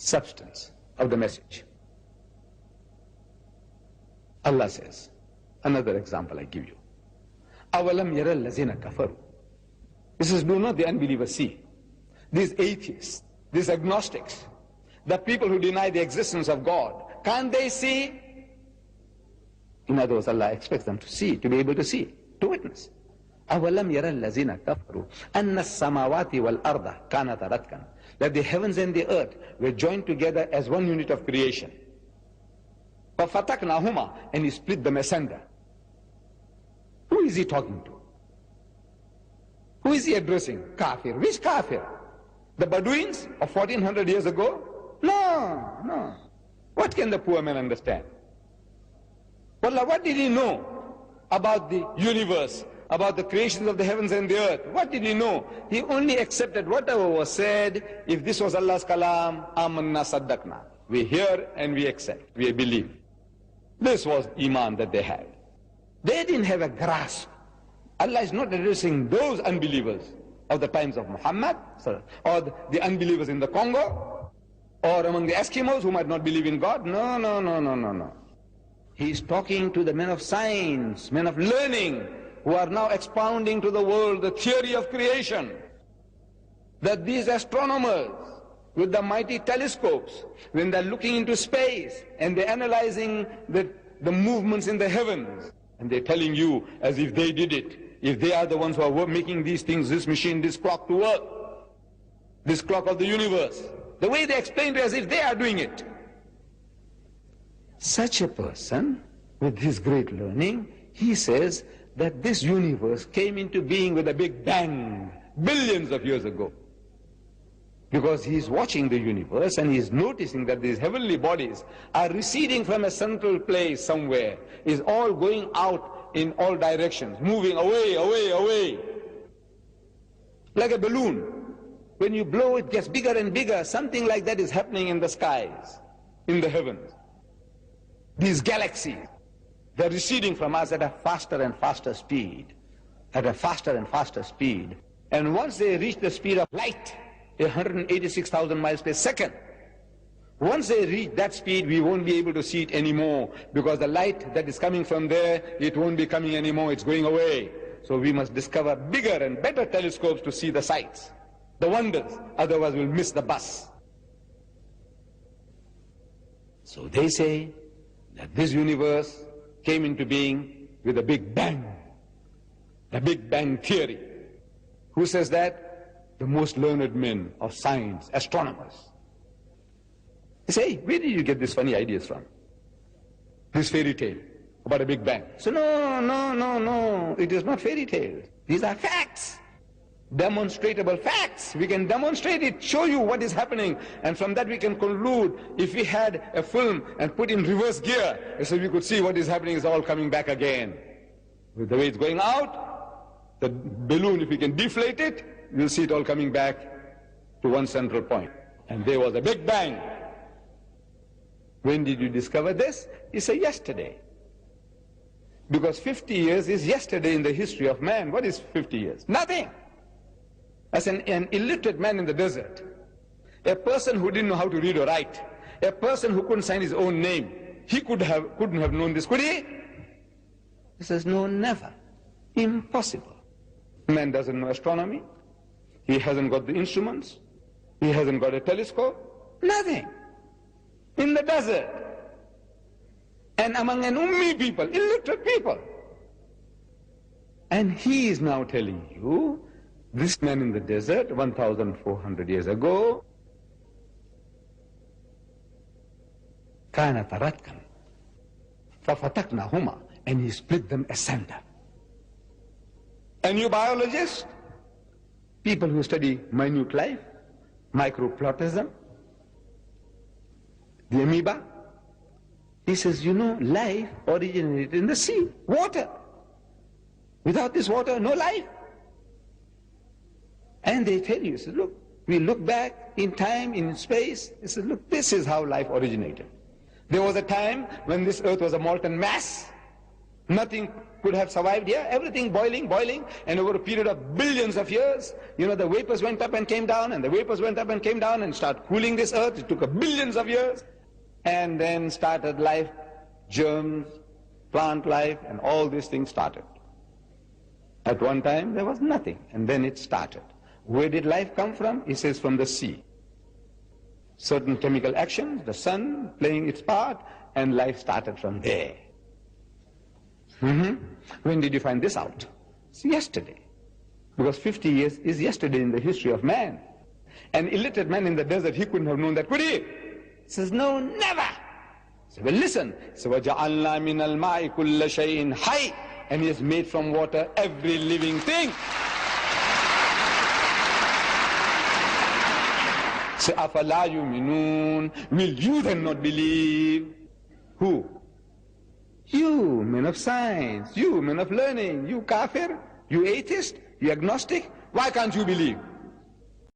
substance of the message. Allah says, another example I give you. أَوَلَمْ يَرَ الَّذِينَ كَفَرُوا. He says, do not the unbelievers see? These atheists, these agnostics, the people who deny the existence of God, can't they see? In other words, Allah expects them to see, to be able to see, to witness. أَوَلَمْ يَرَ الَّذِينَ كَفَرُوا أَنَّ السَّمَاوَاتِ وَالْأَرْضَ كَانَتَ رَتْقًا. That the heavens and the earth were joined together as one unit of creation. فَفَتَقْنَاهُمَا. And he split them asunder. Who is he talking to? Who is he addressing? Kafir. Which kafir? The Bedouins of 1400 years ago? No, no. What can the poor man understand? Wallah, what did he know about the universe, about the creations of the heavens and the earth? What did he know? He only accepted whatever was said. If this was Allah's kalam, amanna saddaqna. We hear and we accept, we believe. This was iman that they had. They didn't have a grasp. Allah is not addressing those unbelievers of the times of Muhammad, or the unbelievers in the Congo, or among the Eskimos who might not believe in God. No, no, no, no, no, no. He is talking to the men of science, men of learning, who are now expounding to the world the theory of creation. That these astronomers, with the mighty telescopes, when they're looking into space and they're analyzing the movements in the heavens, and they're telling you as if they did it, if they are the ones who are making these things, this machine, this clock to work, this clock of the universe, the way they explain it as if they are doing it. Such a person, with his great learning, he says that this universe came into being with a big bang, billions of years ago. Because he is watching the universe and he is noticing that these heavenly bodies are receding from a central place somewhere, is all going out in all directions, moving away, away, away. Like a balloon. When you blow, it gets bigger and bigger. Something like that is happening in the skies, in the heavens. These galaxies, they're receding from us at a faster and faster speed, at a faster and faster speed. And once they reach the speed of light, 186,000 miles per second, once they reach that speed, we won't be able to see it anymore, because the light that is coming from there, it won't be coming anymore, it's going away. So we must discover bigger and better telescopes to see the sights, the wonders, otherwise we'll miss the bus. So they say that this universe came into being with a big bang, the Big Bang theory. Who says that? The most learned men of science, astronomers. They say, where did you get these funny ideas from? This fairy tale about a Big Bang. So no, no, no, no, it is not fairy tales. These are facts, demonstrable facts. We can demonstrate it, show you what is happening, and from that we can conclude. If we had a film and put in reverse gear, so we could see what is happening is all coming back again. With the way it's going out, the balloon, if we can deflate it, you'll see it all coming back to one central point. And there was a Big Bang. When did you discover this? He said, yesterday. Because 50 years is yesterday in the history of man. What is 50 years? Nothing. As an illiterate man in the desert, a person who didn't know how to read or write, a person who couldn't sign his own name, he couldn't have known this, could he? He says, no, never. Impossible. Man doesn't know astronomy. He hasn't got the instruments. He hasn't got a telescope. Nothing. In the desert. And among an ummi people, illiterate people. And he is now telling you, this man in the desert, 1,400 years ago, كَانَ تَرَتْكًا فَفَتَقْنَاهُمَا. And he split them asunder. And you biologists, people who study minute life, microplasm, the amoeba, he says, you know, life originated in the sea, water. Without this water, no life. And they tell you, says, look, we look back in time, in space, he says, look, this is how life originated. There was a time when this earth was a molten mass. Nothing could have survived here? Everything boiling, boiling, and over a period of billions of years, the vapors went up and came down, and the vapors went up and came down and started cooling this earth. It took billions of years, and then started life, germs, plant life, and all these things started. At one time, there was nothing, and then it started. Where did life come from? He says from the sea. Certain chemical actions, the sun playing its part, and life started from there. When did you find this out? It's yesterday. Because 50 years is yesterday in the history of man. An illiterate man in the desert, he couldn't have known that, could he? He says, no, never. So, well, listen. So, وَجَعَلْنَا مِنَ الْمَاءِ كُلَّ شَيْءٍ حَيٍّ, and he has made from water every living thing. So, أَفَلَا يُؤْمِنُونَ, will you then not believe? Who? You, men of science, you, men of learning, you kafir, you atheist, you agnostic, why can't you believe?